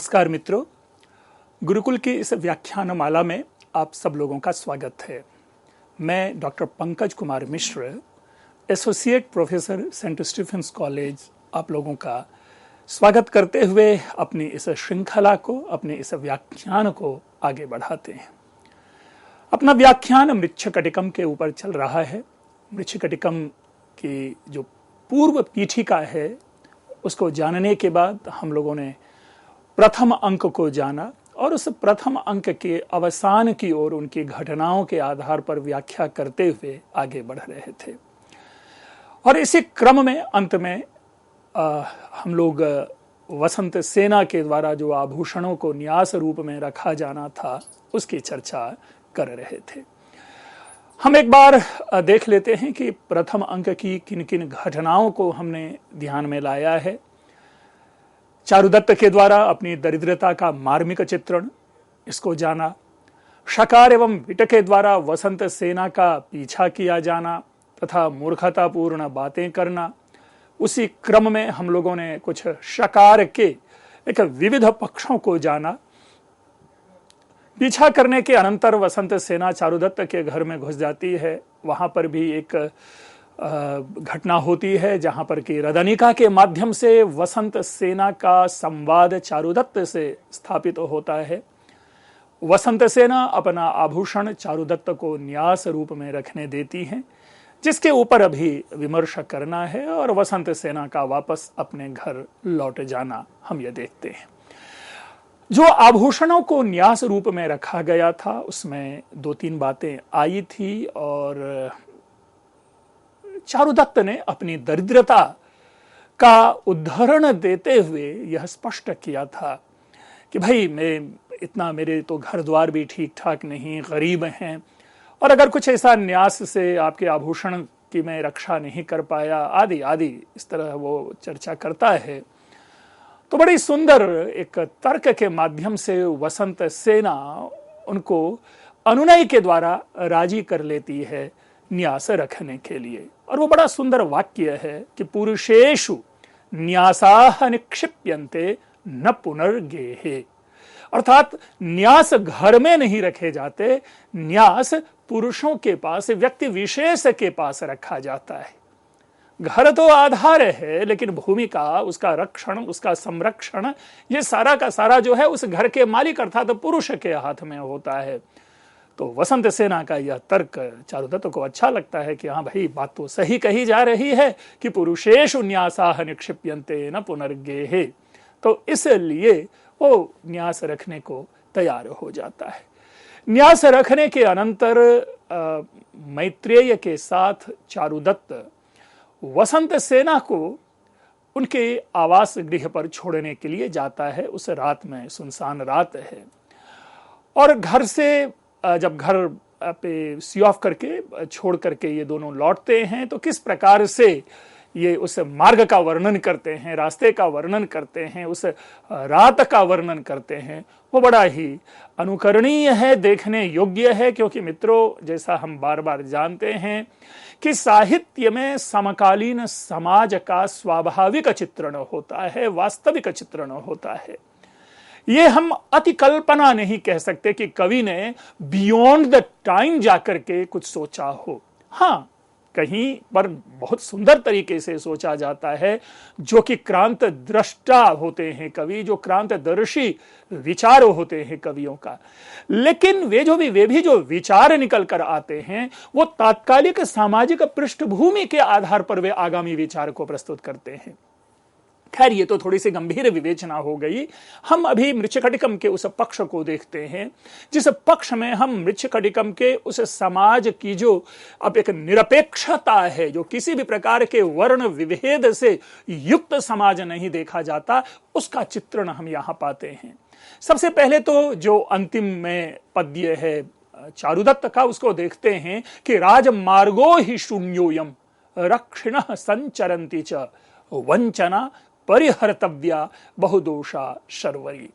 नमस्कार मित्रों, गुरुकुल की इस व्याख्यानमाला में आप सब लोगों का स्वागत है। मैं doctor Pankaj Kumar Mishra, associate professor Saint Stephen's College, आप लोगों का स्वागत करते हुए अपनी इस श्रृंखला को, अपने इस व्याख्यान को आगे बढ़ाते हैं। अपना व्याख्यान मृच्छकटिकम के ऊपर चल रहा है। मृच्छकटिकम की जो पूर्व पीठिका है उसको जानने के बाद हम लोगों ने प्रथम अंक को जाना और उस प्रथम अंक के अवसान की ओर उनकी घटनाओं के आधार पर व्याख्या करते हुए आगे बढ़ रहे थे। और इसी क्रम में अंत में हम लोग वसंत सेना के द्वारा जो आभूषणों को न्यास रूप में रखा जाना था उसकी चर्चा कर रहे थे। हम एक बार देख लेते हैं कि प्रथम अंक की किन किन घटनाओं को हमने ध्यान में लाया है। चारुदत्त के द्वारा अपनी दरिद्रता का मार्मिक चित्रण, इसको जाना। शकार एवं विट के द्वारा वसंत सेना का पीछा किया जाना तथा मूर्खतापूर्ण बातें करना। उसी क्रम में हम लोगों ने कुछ शकार के एक विविध पक्षों को जाना। पीछा करने के अनंतर वसंत सेना चारुदत्त के घर में घुस जाती है। वहां पर भी एक घटना होती है जहां पर कि रदनिका के माध्यम से वसंत सेना का संवाद चारुदत्त से स्थापित होता है। वसंत सेना अपना आभूषण चारुदत्त को न्यास रूप में रखने देती हैं, जिसके ऊपर अभी विमर्श करना है और वसंत सेना का वापस अपने घर लौट जाना हम ये देखते हैं। जो आभूषणों को न्यास रूप में रखा गया था उसमें दो तीन बातें आई थी और चारुदत्त ने अपनी दरिद्रता का उदाहरण देते हुए यह स्पष्ट किया था कि भाई मेरे तो घर द्वार भी ठीक ठाक नहीं, गरीब हैं, और अगर कुछ ऐसा न्यास से आपके आभूषण की मैं रक्षा नहीं कर पाया आदि आदि इस तरह वो चर्चा करता है। तो बड़ी सुंदर एक तर्क के माध्यम से वसंत सेना उनको अनुनय के द्वारा राजी कर लेती है न्यास रखने के लिए। और वो बड़ा सुंदर वाक्य है कि पुरुषेषु न्यासाः निक्षिप्यन्ते न पुनर्गेहे, अर्थात न्यास घर में नहीं रखे जाते, न्यास पुरुषों के पास, व्यक्ति विशेष के पास रखा जाता है। घर तो आधार है, लेकिन भूमिका, उसका रक्षण, उसका संरक्षण, ये सारा का सारा जो है उस घर के मालिक अर्थात पुरुष के हाथ में होता है। तो वसंत सेना का यह तर्क चारुदत्त को अच्छा लगता है कि हाँ भाई, बात तो सही कही जा रही है कि पुरुषेषु न्यासाः निक्षिप्यन्ते न पुनर्गेहे। तो इसलिए वो न्यास रखने को तैयार हो जाता है। न्यास रखने के अनंतर मैत्रेय के साथ चारुदत्त वसंत सेना को उनके आवास गृह पर छोड़ने के लिए जाता है। उस रात में, सुनसान रात है, और घर से जब घर पे सी ऑफ करके छोड़ करके ये दोनों लौटते हैं तो किस प्रकार से ये उस मार्ग का वर्णन करते हैं, रास्ते का वर्णन करते हैं, उस रात का वर्णन करते हैं, वो बड़ा ही अनुकरणीय है, देखने योग्य है। क्योंकि मित्रों, जैसा हम बार बार जानते हैं कि साहित्य में समकालीन समाज का स्वाभाविक चित्रण होता है, वास्तविक चित्रण होता है। ये हम अति कल्पना नहीं कह सकते कि कवि ने बियॉन्ड द टाइम जाकर के कुछ सोचा हो। हाँ, कहीं पर बहुत सुंदर तरीके से सोचा जाता है, जो कि क्रांत दृष्टा होते हैं कवि, जो क्रांतदर्शी विचार होते हैं कवियों का। लेकिन वे भी जो विचार निकल कर आते हैं वो तात्कालिक सामाजिक पृष्ठभूमि के आधार पर वे आगामी विचार को प्रस्तुत करते हैं। खैर, ये तो थोड़ी सी गंभीर विवेचना हो गई। हम अभी मृच्छकटिकम के उस पक्ष को देखते हैं जिस पक्ष में हम मृच्छकटिकम के उस समाज की जो अब एक निरपेक्षता है, जो किसी भी प्रकार के वर्ण विभेद से युक्त समाज नहीं देखा जाता, उसका चित्रण हम यहाँ पाते हैं। सबसे पहले तो जो अंतिम में पद्य है चारुदत्त का, उसको देखते हैं कि राजमार्गो हि शून्योयम रक्षिणः संचरन्ति च वंचना परिहर्तव्या बहुदोषा शर्वरी।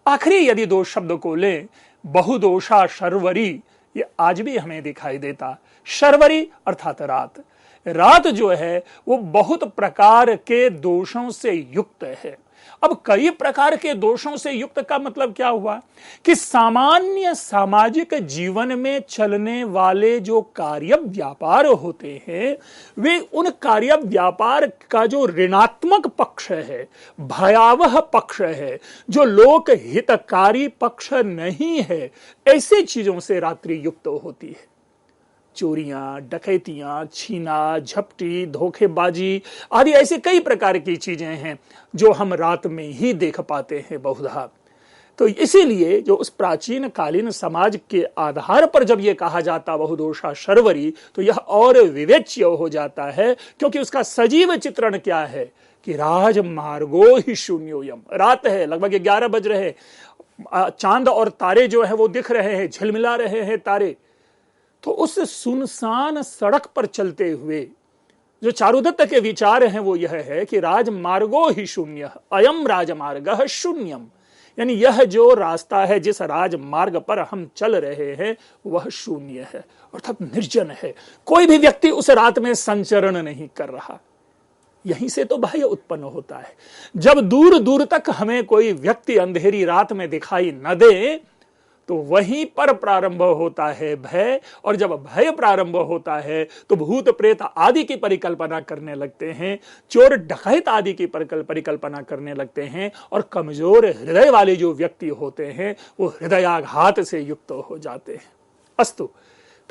आखिरी यदि दो शब्द को ले, बहुदोषा शर्वरी, ये आज भी हमें दिखाई देता। शर्वरी अर्थात रात। रात जो है वो बहुत प्रकार के दोषों से युक्त है अब कई प्रकार के दोषों से युक्त का मतलब क्या हुआ कि सामान्य सामाजिक जीवन में चलने वाले जो कार्य व्यापार होते हैं, वे उन कार्य व्यापार का जो ऋणात्मक पक्ष है, भयावह पक्ष है, जो लोक हितकारी पक्ष नहीं है, ऐसी चीजों से रात्रि युक्त होती है। चोरियां, डकैतियां, छीना झपटी, धोखेबाजी आदि ऐसे कई प्रकार की चीजें हैं जो हम रात में ही देख पाते हैं बहुधा। तो इसीलिए जो उस प्राचीन कालीन समाज के आधार पर जब यह कहा जाता बहुदोषा शर्वरी, तो यह और विवेच्य हो जाता है, क्योंकि उसका सजीव चित्रण क्या है कि राजमार्गो ही शून्योयम। रात है, लगभग 11 बज रहे, चांद और तारे जो है वो दिख रहे हैं, झिलमिला रहे हैं तारे। तो उस सुनसान सड़क पर चलते हुए जो चारुदत्त के विचार हैं वो यह है कि राजमार्गो ही शून्य, अयम राजमार्ग शून्यम, यानी यह जो रास्ता है, जिस राजमार्ग पर हम चल रहे हैं, वह शून्य है, अर्थात निर्जन है। कोई भी व्यक्ति उस रात में संचरण नहीं कर रहा। यहीं से तो भय उत्पन्न होता है। जब दूर दूर तक हमें कोई व्यक्ति अंधेरी रात में दिखाई न दे, तो वहीं पर प्रारंभ होता है भय, और जब भय प्रारंभ होता है तो भूत प्रेत आदि की परिकल्पना करने लगते हैं, चोर डकैत आदि की परिकल्पना करने लगते हैं, और कमजोर हृदय वाले जो व्यक्ति होते हैं वो हृदयाघात से युक्त हो जाते हैं। अस्तु,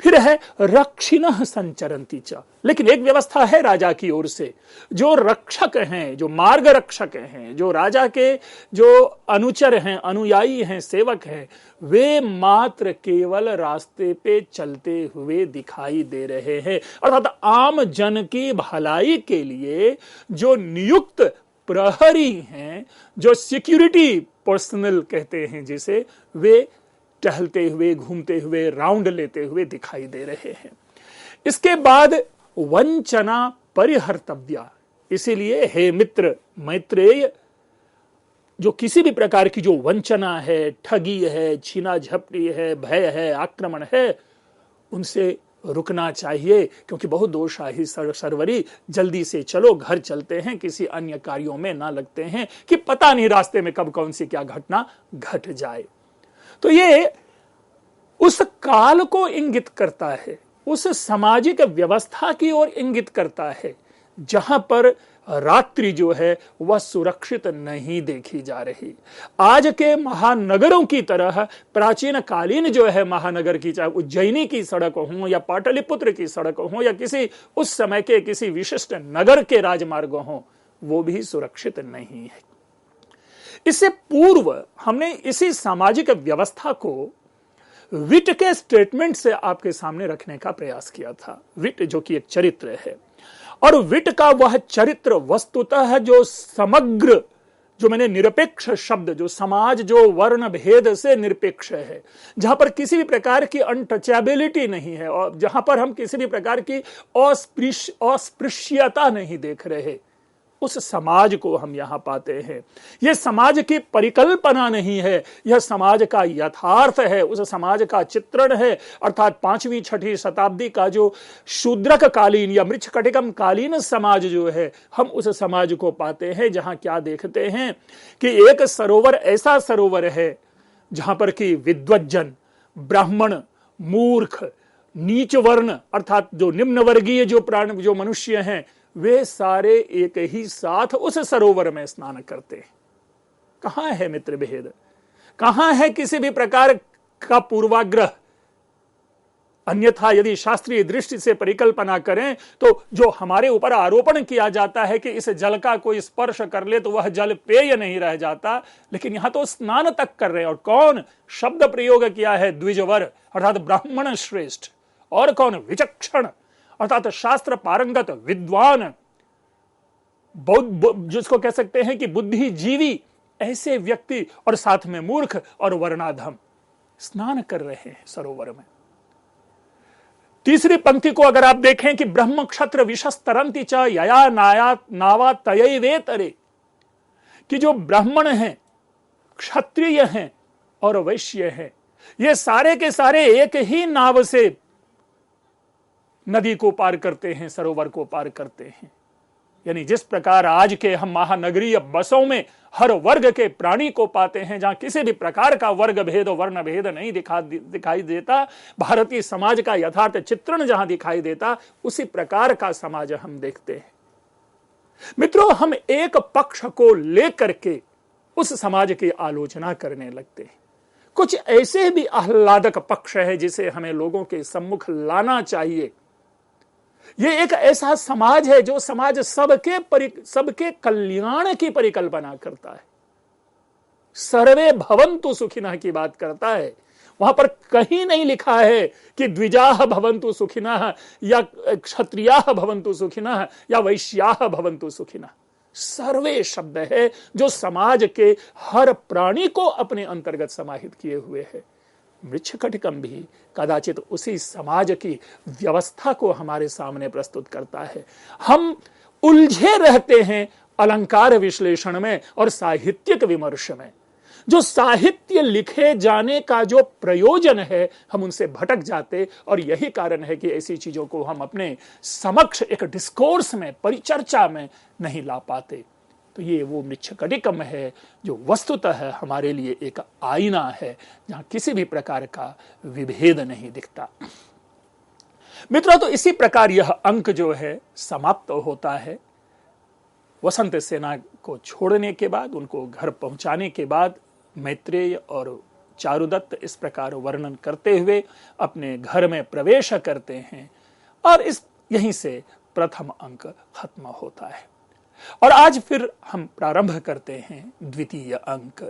फिर है रक्षिणः संचरन्ति च, लेकिन एक व्यवस्था है राजा की ओर से। जो रक्षक हैं, जो मार्ग रक्षक हैं, जो राजा के जो अनुचर हैं, अनुयायी हैं, सेवक हैं, वे मात्र केवल रास्ते पे चलते हुए दिखाई दे रहे हैं, अर्थात आम जन की भलाई के लिए जो नियुक्त प्रहरी हैं, जो सिक्योरिटी पर्सनल कहते हैं जिसे, वे टहलते हुए, घूमते हुए, राउंड लेते हुए दिखाई दे रहे हैं। इसके बाद वंचना परिहर्तव्या, इसीलिए हे मित्र मैत्रेय, जो किसी भी प्रकार की जो वंचना है, ठगी है, छीना झपटी है, भय है, आक्रमण है, उनसे रुकना चाहिए, क्योंकि बहुत दोषा ही सर्वरी, जल्दी से चलो, घर चलते हैं, किसी अन्य कार्यों में ना लगते हैं कि पता नहीं रास्ते में कब कौन सी क्या घटना घट जाए। तो ये उस काल को इंगित करता है, उस सामाजिक व्यवस्था की ओर इंगित करता है, जहां पर रात्रि जो है वह सुरक्षित नहीं देखी जा रही। आज के महानगरों की तरह प्राचीन कालीन जो है महानगर की, चाहे उज्जैनी की सड़क हो या पाटलिपुत्र की सड़क हो या किसी उस समय के किसी विशिष्ट नगर के राजमार्ग हो, वो भी सुरक्षित नहीं है। इससे पूर्व हमने इसी सामाजिक व्यवस्था को विट के स्टेटमेंट से आपके सामने रखने का प्रयास किया था। विट जो कि एक चरित्र है, और विट का वह चरित्र वस्तुतः जो समग्र, जो मैंने निरपेक्ष शब्द, जो समाज जो वर्ण भेद से निरपेक्ष है, जहां पर किसी भी प्रकार की अनटचेबिलिटी नहीं है, और जहां पर हम किसी भी प्रकार की अस्पृश्यता नहीं देख रहे, उस समाज को हम यहां पाते हैं। यह समाज की परिकल्पना नहीं है, यह समाज का यथार्थ है, उस समाज का चित्रण है। अर्थात 5वीं 6वीं शताब्दी का जो शूद्रक कालीन या मृच्छकटिकम कालीन समाज जो है, हम उस समाज को पाते हैं जहां क्या देखते हैं कि एक सरोवर ऐसा सरोवर है जहां पर कि विद्वज्जन, ब्राह्मण, मूर्ख, नीच वर्ण अर्थात जो निम्न वर्गीय जो मनुष्य हैं, वे सारे एक ही साथ उस सरोवर में स्नान करते हैं। कहां है मित्र भेद, कहां है किसी भी प्रकार का पूर्वाग्रह? अन्यथा यदि शास्त्रीय दृष्टि से परिकल्पना करें तो जो हमारे ऊपर आरोपण किया जाता है कि इस जल का कोई स्पर्श कर ले तो वह जल पेय नहीं रह जाता, लेकिन यहां तो स्नान तक कर रहे हैं। और कौन शब्द प्रयोग किया है? द्विजवर अर्थात ब्राह्मण श्रेष्ठ, और कौन? विचक्षण अर्थात शास्त्र पारंगत विद्वान, जिसको कह सकते हैं कि बुद्धिजीवी, ऐसे व्यक्ति, और साथ में मूर्ख और वर्णाधम स्नान कर रहे हैं सरोवर में। तीसरी पंक्ति को अगर आप देखें कि ब्रह्म क्षत्र विशस्तरंति च यया नावा तयै तरे, कि जो ब्राह्मण हैं, क्षत्रिय हैं और वैश्य हैं, ये सारे के सारे एक ही नाव से नदी को पार करते हैं, सरोवर को पार करते हैं। यानी जिस प्रकार आज के हम महानगरीय बसों में हर वर्ग के प्राणी को पाते हैं, जहां किसी भी प्रकार का वर्ग भेद और वर्ण भेद नहीं दिखाई देता, भारतीय समाज का यथार्थ चित्रण जहां दिखाई देता, उसी प्रकार का समाज हम देखते हैं। मित्रों, हम एक पक्ष को लेकर के उस समाज की आलोचना करने लगते हैं। कुछ ऐसे भी आह्लादक पक्ष है जिसे हमें लोगों के सम्मुख लाना चाहिए। यह एक ऐसा समाज है जो समाज सबके कल्याण की परिकल्पना करता है, सर्वे भवन्तु सुखिनः की बात करता है। वहां पर कहीं नहीं लिखा है कि द्विजाः भवन्तु सुखिनः या क्षत्रियाः भवन्तु सुखिनः या वैश्याः भवन्तु सुखिनः। सर्वे शब्द है जो समाज के हर प्राणी को अपने अंतर्गत समाहित किए हुए है। मृच्छकटिकम भी कदाचित उसी समाज की व्यवस्था को हमारे सामने प्रस्तुत करता है। हम उलझे रहते हैं अलंकार विश्लेषण में और साहित्यिक विमर्श में। जो साहित्य लिखे जाने का जो प्रयोजन है, हम उनसे भटक जाते, और यही कारण है कि ऐसी चीजों को हम अपने समक्ष एक डिस्कोर्स में, परिचर्चा में नहीं ला पाते। तो ये वो मृच्छकटिकम है जो वस्तुतः हमारे लिए एक आईना है, जहां किसी भी प्रकार का विभेद नहीं दिखता। मित्रों, तो इसी प्रकार यह अंक जो है समाप्त होता है। वसंत सेना को छोड़ने के बाद, उनको घर पहुंचाने के बाद, मैत्रेय और चारुदत्त इस प्रकार वर्णन करते हुए अपने घर में प्रवेश करते हैं, और यहीं से प्रथम अंक खत्म होता है। और आज फिर हम प्रारंभ करते हैं द्वितीय अंक।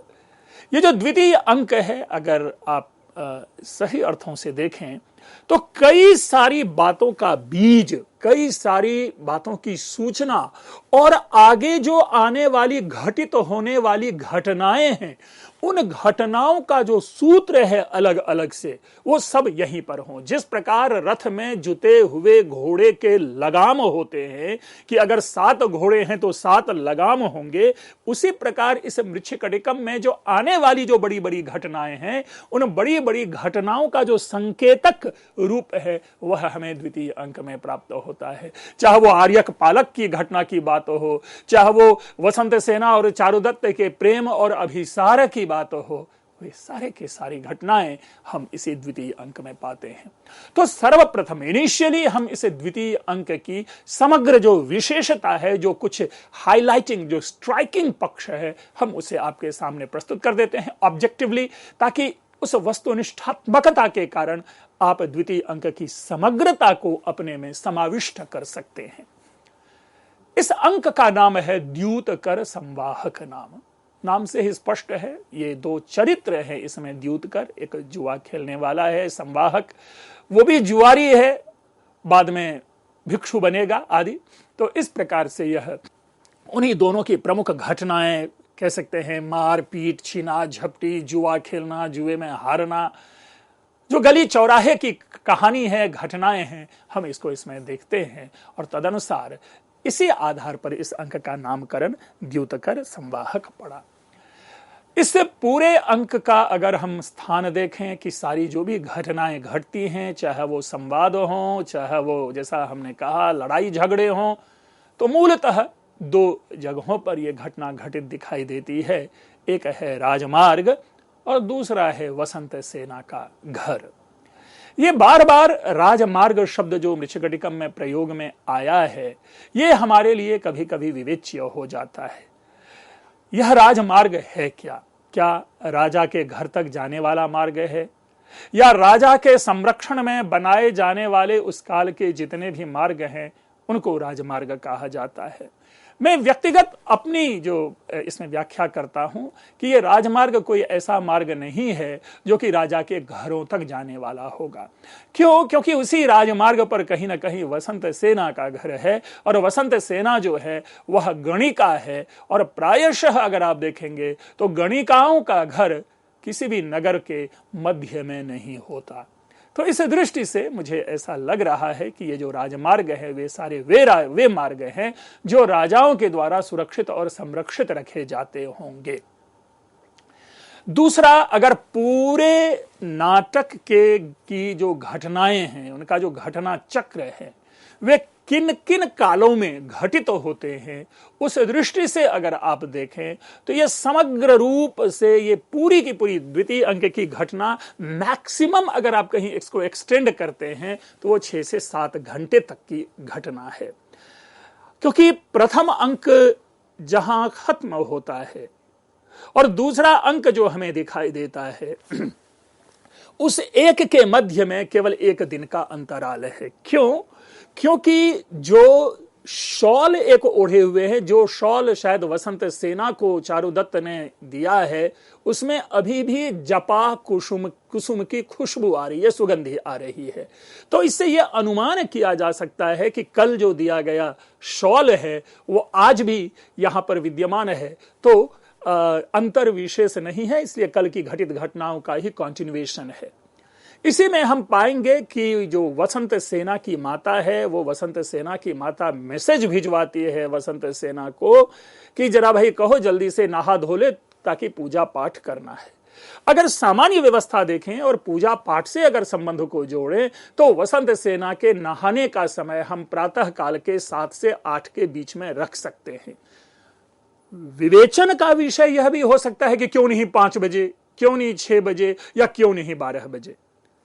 ये जो द्वितीय अंक है, अगर आप सही अर्थों से देखें तो कई सारी बातों का बीज, कई सारी बातों की सूचना, और आगे जो आने वाली घटित होने वाली घटनाएं हैं, उन घटनाओं का जो सूत्र है अलग अलग से, वो सब यहीं पर हों। जिस प्रकार रथ में जुते हुए घोड़े के लगाम होते हैं कि अगर 7 घोड़े हैं तो 7 लगाम होंगे, उसी प्रकार इस मृच्छकटिकम में जो आने वाली जो बड़ी बड़ी घटनाएं हैं, उन बड़ी बड़ी घटनाओं का जो संकेतक रूप है, वह हमें द्वितीय अंक में प्राप्त होता है। चाहे वो आर्यक पालक की घटना की बात हो, चाहे वो वसंत सेना और चारुदत्त के प्रेम और अभिसार की बात हो, वे सारे के सारी घटनाएं हम इसे द्वितीय अंक में पाते हैं। तो सर्वप्रथम इनिशियली हम इसे द्वितीय अंक की समग्र जो विशेषता है, जो कुछ हाइलाइटिंग, जो स्ट्राइकिंग पक्ष है, हम उसे आपके सामने प्रस्तुत कर देते हैं ऑब्जेक्टिवली, ताकि उस वस्तुनिष्ठात्मकता के कारण आप द्वितीय अंक की समग्रता को अपने में समाविष्ट कर सकते हैं। इस अंक का नाम है द्यूतकर संवाहक। नाम से ही स्पष्ट है, ये 2 चरित्र हैं इसमें। द्यूतकर एक जुआ खेलने वाला है, संवाहक वो भी जुआरी है, बाद में भिक्षु बनेगा आदि। तो इस प्रकार से यह उन्हीं दोनों की प्रमुख घटनाएं कह सकते हैं। मार पीट, छीना झपटी, जुआ खेलना, जुए में हारना, जो गली चौराहे की कहानी है, घटनाएं हैं, हम इसको इसमें देखते हैं। और तदनुसार इसी आधार पर इस अंक का नामकरण द्यूतकर संवाहक पड़ा। इससे पूरे अंक का अगर हम स्थान देखें कि सारी जो भी घटनाएं घटती हैं, चाहे वो संवाद हों, चाहे वो जैसा हमने कहा लड़ाई झगड़े हों, तो मूलतः 2 जगहों पर यह घटना घटित दिखाई देती है। एक है राजमार्ग और दूसरा है वसंत सेना का घर। ये बार बार राजमार्ग शब्द जो मृच्छकटिकम में प्रयोग में आया है, ये हमारे लिए कभी कभी विवेच्य हो जाता है। यह राजमार्ग है क्या? क्या राजा के घर तक जाने वाला मार्ग है, या राजा के संरक्षण में बनाए जाने वाले उस काल के जितने भी मार्ग हैं उनको राजमार्ग कहा जाता है? मैं व्यक्तिगत अपनी जो इसमें व्याख्या करता हूं कि यह राजमार्ग कोई ऐसा मार्ग नहीं है जो कि राजा के घरों तक जाने वाला होगा। क्यों? क्योंकि उसी राजमार्ग पर कहीं ना कहीं वसंत सेना का घर है, और वसंत सेना जो है वह गणिका है, और प्रायशः अगर आप देखेंगे तो गणिकाओं का घर किसी भी नगर के मध्य में नहीं होता। तो इस दृष्टि से मुझे ऐसा लग रहा है कि ये जो राजमार्ग है वे सारे वे मार्ग हैं जो राजाओं के द्वारा सुरक्षित और संरक्षित रखे जाते होंगे। दूसरा, अगर पूरे नाटक की जो घटनाएं हैं, उनका जो घटना चक्र है, वे किन किन कालों में घटित होते हैं, उस दृष्टि से अगर आप देखें तो ये समग्र रूप से ये पूरी की पूरी द्वितीय अंक की घटना मैक्सिमम अगर आप कहीं इसको एक्सटेंड करते हैं तो वो 6 से 7 घंटे तक की घटना है। क्योंकि प्रथम अंक जहां खत्म होता है और दूसरा अंक जो हमें दिखाई देता है उस एक के मध्य में केवल 1 दिन का अंतराल है। क्यों? क्योंकि जो शॉल एक ओढ़े हुए हैं, जो शॉल शायद वसंत सेना को चारुदत्त ने दिया है, उसमें अभी भी जपा कुसुम की खुशबू आ रही है, सुगंधी आ रही है। तो इससे यह अनुमान किया जा सकता है कि कल जो दिया गया शॉल है वो आज भी यहां पर विद्यमान है। तो अंतर विशेष नहीं है, इसलिए कल की घटित घटनाओं का ही कंटिन्यूएशन है। इसी में हम पाएंगे कि जो वसंत सेना की माता है, वो वसंत सेना की माता मैसेज भिजवाती है वसंत सेना को कि जरा भाई कहो जल्दी से नहा धो ले ताकि पूजा पाठ करना है। अगर सामान्य व्यवस्था देखें और पूजा पाठ से अगर संबंध को जोड़ें तो वसंत सेना के नहाने का समय हम प्रातः काल के 7 से 8 के बीच में रख सकते हैं। विवेचन का विषय यह भी हो सकता है कि क्यों नहीं 5 बजे, क्यों नहीं 6 बजे या क्यों नहीं 12 बजे।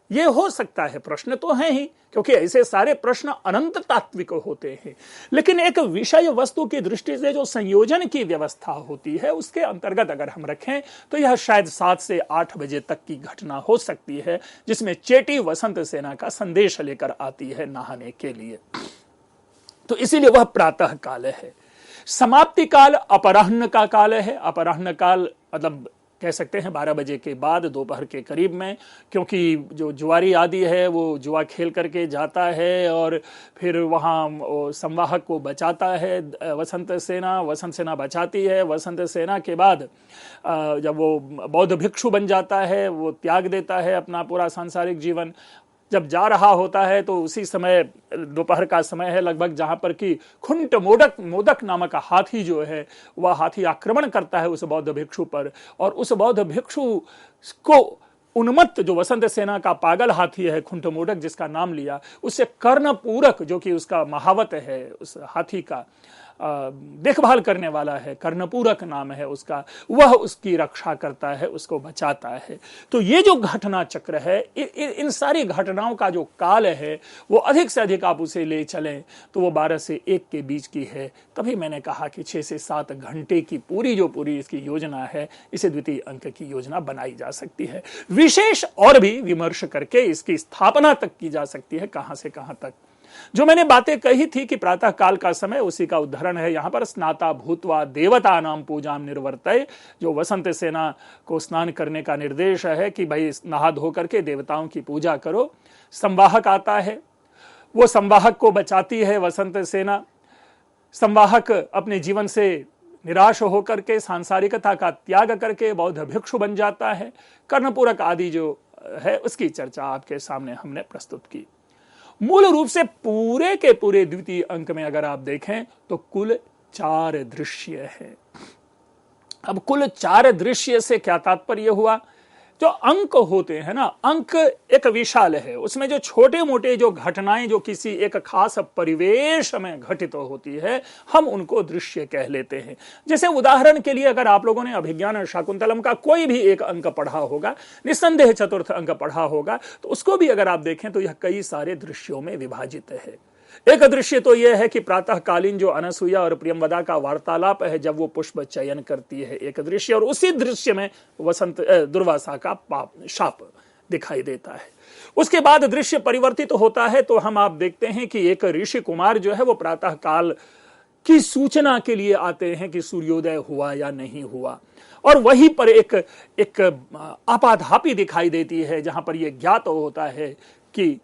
यह हो सकता है, प्रश्न तो है ही, क्योंकि ऐसे सारे प्रश्न अनंत तात्विक होते हैं। लेकिन एक विषय वस्तु की दृष्टि से जो संयोजन की व्यवस्था होती है उसके अंतर्गत अगर हम रखें तो यह शायद 7 से 8 बजे तक की घटना हो सकती है, जिसमें चेटी वसंत सेना का संदेश लेकर आती है नहाने के लिए। तो इसीलिए वह प्रातः काल है। समाप्ति काल अपराह्न का काल है। अपराह्न काल मतलब कह सकते हैं 12 बजे के बाद, दोपहर के करीब में, क्योंकि जो जुआरी आदि है वो जुआ खेल करके जाता है और फिर वहाँ संवाहक को बचाता है वसंत सेना बचाती है। वसंत सेना के बाद जब वो बौद्ध भिक्षु बन जाता है, वो त्याग देता है अपना पूरा सांसारिक जीवन। जब जा रहा होता है तो उसी समय दोपहर का समय है लगभग, जहां पर कि खुंट मोदक नामक हाथी जो है वह हाथी आक्रमण करता है उस बौद्ध भिक्षु पर, और उस बौद्ध भिक्षु को उन्मत्त जो वसंत सेना का पागल हाथी है खुंट मोदक जिसका नाम लिया, उससे कर्णपूरक जो कि उसका महावत है उस हाथी का देखभाल करने वाला है, कर्णपूरक नाम है उसका, वह उसकी रक्षा करता है, उसको बचाता है। तो ये जो घटना चक्र है, इन सारी घटनाओं का जो काल है वो अधिक से अधिक आप उसे ले चलें तो वो 12 से 1 के बीच की है। तभी मैंने कहा कि 6 से 7 घंटे की पूरी इसकी योजना है, इसे द्वितीय अंक की योजना बनाई जा सकती है। विशेष और भी विमर्श करके इसकी स्थापना तक की जा सकती है, कहां से कहां तक। जो मैंने बातें कही थी कि प्रातः काल का समय, उसी का उदाहरण है यहां पर। स्नाता भूतवा देवता नाम पूजाम निर्वर्तय, जो वसंत सेना को स्नान करने का निर्देश है कि भाई नहा धो करके देवताओं की पूजा करो। संवाहक आता है, वो संवाहक को बचाती है वसंत सेना। संवाहक अपने जीवन से निराश होकर के सांसारिकता का त्याग करके बौद्ध भिक्षु बन जाता है। कर्णपूरक आदि जो है उसकी चर्चा आपके सामने हमने प्रस्तुत की। मूल रूप से पूरे के पूरे द्वितीय अंक में अगर आप देखें तो कुल 4 दृश्य है। अब कुल 4 दृश्य से क्या तात्पर्य हुआ? जो अंक होते हैं ना, अंक एक विशाल है, उसमें जो छोटे मोटे जो घटनाएं जो किसी एक खास परिवेश में घटित होती है हम उनको दृश्य कह लेते हैं। जैसे उदाहरण के लिए अगर आप लोगों ने अभिज्ञान शाकुंतलम का कोई भी एक अंक पढ़ा होगा, निस्संदेह चतुर्थ अंक पढ़ा होगा, तो उसको भी अगर आप देखें तो यह कई सारे दृश्यों में विभाजित है। एक दृश्य तो यह है कि प्रातःकालीन जो अनसुईया और प्रियंवदा का वार्तालाप है जब वो पुष्प चयन करती है, एक दृश्य, और उसी दृश्य में दुर्वासा का शाप दिखाई देता है। उसके बाद दृश्य परिवर्तित होता है तो हम आप देखते हैं कि एक ऋषि कुमार जो है वो प्रातःकाल की सूचना के लिए आते हैं कि सूर्योदय हुआ या नहीं हुआ, और वहीं पर एक आपाधापी दिखाई देती है जहां पर यह ज्ञात होता है कि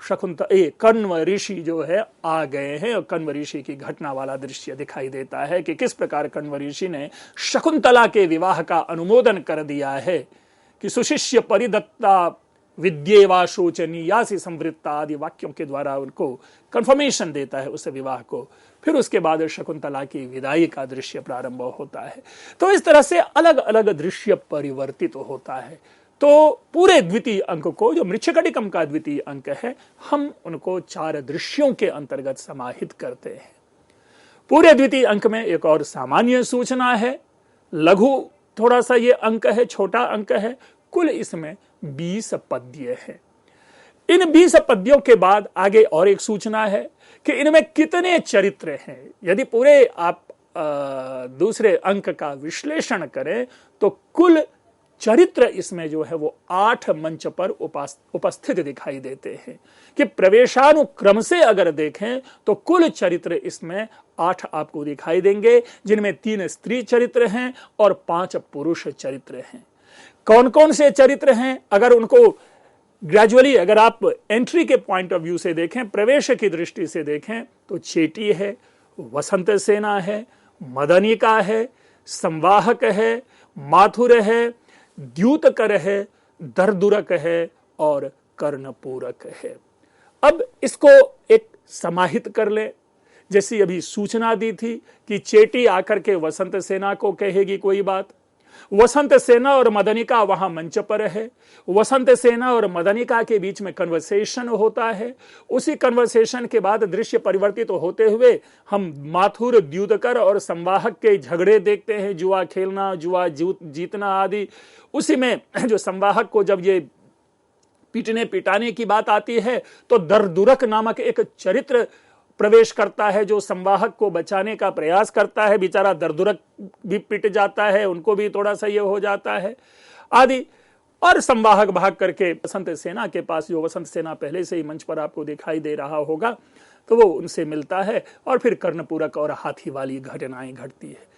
कण्व ऋषि जो है आ गए हैं, और कण्व ऋषि की घटना वाला दृश्य दिखाई देता है कि किस प्रकार कण्व ऋषि ने शकुंतला के विवाह का अनुमोदन कर दिया है कि सुशिष्य परिदत्ता विद्येवा शोचनीयासी संवृत्ता आदि वाक्यों के द्वारा उनको कंफर्मेशन देता है उस विवाह को। फिर उसके बाद शकुंतला की विदाई का दृश्य प्रारंभ होता है। तो इस तरह से अलग अलग दृश्य परिवर्तित होता है। तो पूरे द्वितीय अंक को, जो मृच्छकटिकम का द्वितीय अंक है, हम उनको 4 दृश्यों के अंतर्गत समाहित करते हैं। पूरे द्वितीय अंक में एक और सामान्य सूचना है, लघु थोड़ा सा ये अंक है, छोटा अंक है। कुल इसमें 20 पद्य है। इन 20 पद्यों के बाद आगे और एक सूचना है कि इनमें कितने चरित्र हैं। यदि पूरे आप दूसरे अंक का विश्लेषण करें तो कुल चरित्र इसमें जो है वो 8 मंच पर उपस्थित दिखाई देते हैं। कि प्रवेशानुक्रम से अगर देखें तो कुल चरित्र इसमें 8 आपको दिखाई देंगे, जिनमें 3 स्त्री चरित्र हैं और 5 पुरुष चरित्र हैं। कौन कौन से चरित्र हैं, अगर उनको ग्रेजुअली अगर आप एंट्री के पॉइंट ऑफ व्यू से देखें, प्रवेश की दृष्टि से देखें, तो चेटी है, वसंत सेना है, मदनिका है, संवाहक है, माथुर है, द्यूतकर है, दरदुरक है और कर्णपूरक है। अब इसको एक समाहित कर ले। जैसी अभी सूचना दी थी कि चेटी आकर के वसंत सेना को कहेगी कोई बात, वसंत सेना और मदनिका वहां मंच पर है, वसंत सेना और मदनिका के बीच में कन्वर्सेशन होता है। उसी कन्वर्सेशन के बाद दृश्य परिवर्तित होते हुए हम माथुर, द्यूतकर और संवाहक के झगड़े देखते हैं, जुआ खेलना, जुआ जीतना आदि। उसी में जो संवाहक को जब ये पीटने पिटाने की बात आती है तो दरदुरक नामक एक चरित्र प्रवेश करता है, जो संवाहक को बचाने का प्रयास करता है। बेचारा दरदुरक भी पिट जाता है, उनको भी थोड़ा सा ये हो जाता है आदि। और संवाहक भाग करके वसंत सेना के पास, जो वसंत सेना पहले से ही मंच पर आपको दिखाई दे रहा होगा, तो वो उनसे मिलता है और फिर कर्णपूरक और हाथी वाली घटनाएं घटती है।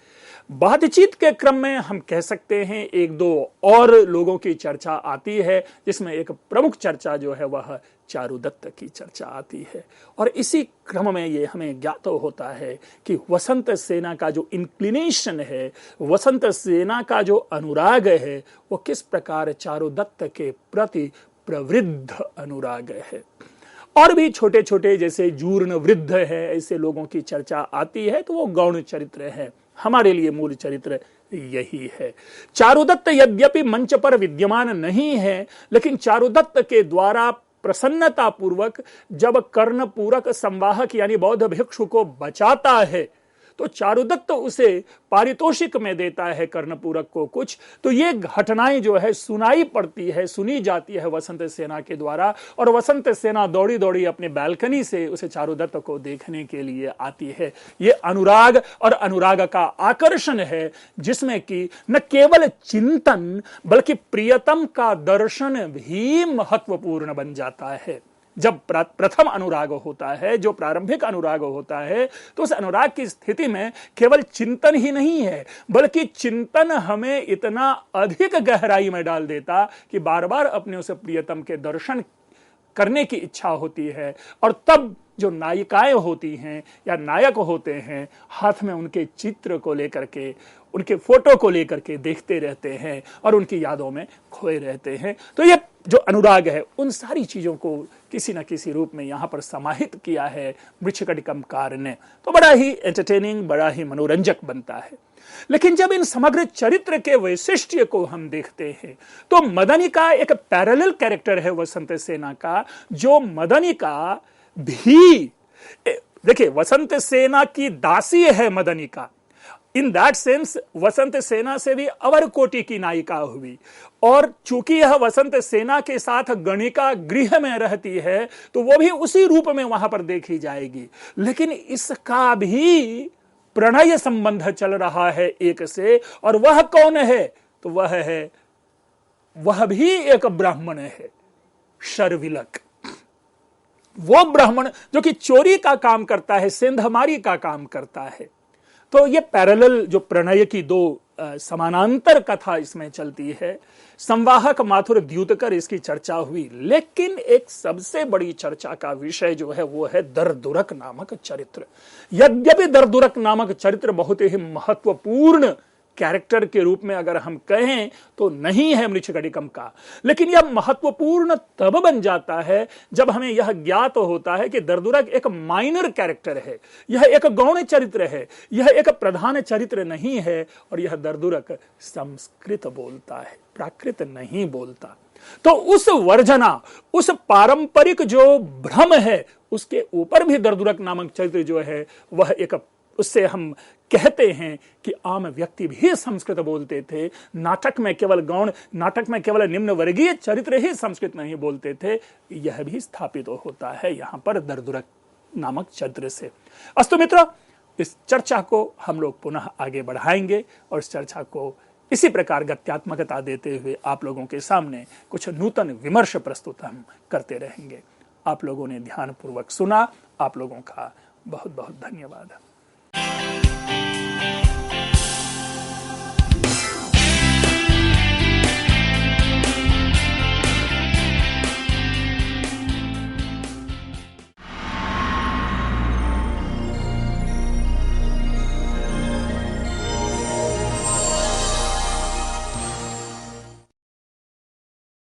बातचीत के क्रम में हम कह सकते हैं 1-2 और लोगों की चर्चा आती है, जिसमें एक प्रमुख चर्चा जो है वह चारुदत्त की चर्चा आती है। और इसी क्रम में ये हमें ज्ञात होता है कि वसंत सेना का जो इंक्लिनेशन है, वसंत सेना का जो अनुराग है, वो किस प्रकार चारुदत्त के प्रति प्रवृद्ध अनुराग है। और भी छोटे छोटे जैसे जूर्ण वृद्ध है, ऐसे लोगों की चर्चा आती है, तो वो गौण चरित्र है। हमारे लिए मूल चरित्र यही है। चारुदत्त यद्यपि मंच पर विद्यमान नहीं है, लेकिन चारुदत्त के द्वारा प्रसन्नता पूर्वक जब कर्णपूरक संवाहक यानी बौद्ध भिक्षु को बचाता है, तो चारुदत्त उसे पारितोषिक में देता है कर्णपूरक को कुछ। तो ये घटनाएं जो है सुनाई पड़ती है, सुनी जाती है वसंत सेना के द्वारा, और वसंत सेना दौड़ी दौड़ी अपने बालकनी से उसे चारुदत्त को देखने के लिए आती है। ये अनुराग और अनुराग का आकर्षण है, जिसमें कि न केवल चिंतन बल्कि प्रियतम का दर्शन भी महत्वपूर्ण बन जाता है। जब प्रथम अनुराग होता है, जो प्रारंभिक अनुराग होता है, तो उस अनुराग की स्थिति में केवल चिंतन ही नहीं है, बल्कि चिंतन हमें इतना अधिक गहराई में डाल देता कि बार बार अपने उस प्रियतम के दर्शन करने की इच्छा होती है। और तब जो नायिकाएं होती हैं या नायक होते हैं, हाथ में उनके चित्र को लेकर के, उनके फोटो को लेकर के देखते रहते हैं और उनकी यादों में खोए रहते हैं। तो ये जो अनुराग है, उन सारी चीजों को किसी न किसी रूप में यहां पर समाहित किया है मृच्छकटिकमकार ने। तो बड़ा ही एंटरटेनिंग, बड़ा ही मनोरंजक बनता है। लेकिन जब इन समग्र चरित्र के वैशिष्ट्य को हम देखते हैं, तो मदनिका एक पैरेलल कैरेक्टर है वसंत सेना का, जो मदनिका भी, देखिए, वसंत सेना की दासी है मदनिका। इन दैट सेंस वसंत सेना से भी अवर कोटि की नायिका हुई, और चूंकि यह वसंत सेना के साथ गणिका गृह में रहती है, तो वो भी उसी रूप में वहां पर देखी जाएगी। लेकिन इसका भी प्रणय संबंध चल रहा है एक से, और वह कौन है? तो वह भी एक ब्राह्मण है, शर्विलक। वो ब्राह्मण जो कि चोरी का काम करता है, सेंधमारी का काम करता है। तो ये पैरेलल जो प्रणय की 2 समानांतर कथा इसमें चलती है। संवाहक, माथुर, द्यूतकर, इसकी चर्चा हुई। लेकिन एक सबसे बड़ी चर्चा का विषय जो है वो है दरदुरक नामक चरित्र। यद्यपि दरदुरक नामक चरित्र बहुत ही महत्वपूर्ण कैरेक्टर के रूप में अगर हम कहें तो नहीं है मृच्छकटिकम का, लेकिन यह महत्वपूर्ण तब बन जाता है जब हमें यह ज्ञात होता है कि दर्दुरक एक माइनर कैरेक्टर है, यह एक गौण चरित्र है, यह एक प्रधान चरित्र नहीं है, और यह दर्दुरक संस्कृत बोलता है, प्राकृत नहीं बोलता। तो उस वर्जना, उस पारंपरिक जो भ्रम है, उसके ऊपर भी दर्दुरक नामक चरित्र जो है वह एक, उससे हम कहते हैं कि आम व्यक्ति भी संस्कृत बोलते थे, नाटक में केवल गौण, नाटक में केवल निम्न वर्गीय चरित्र ही संस्कृत नहीं बोलते थे, यह भी स्थापित होता है यहां पर दर्दुरक नामक चरित्र से। अस्तु मित्र, इस चर्चा को हम लोग पुनः आगे बढ़ाएंगे और इस चर्चा को इसी प्रकार गत्यात्मकता देते हुए आप लोगों के सामने कुछ नूतन विमर्श प्रस्तुत हम करते रहेंगे। आप लोगों ने ध्यानपूर्वक सुना, आप लोगों का बहुत बहुत धन्यवाद।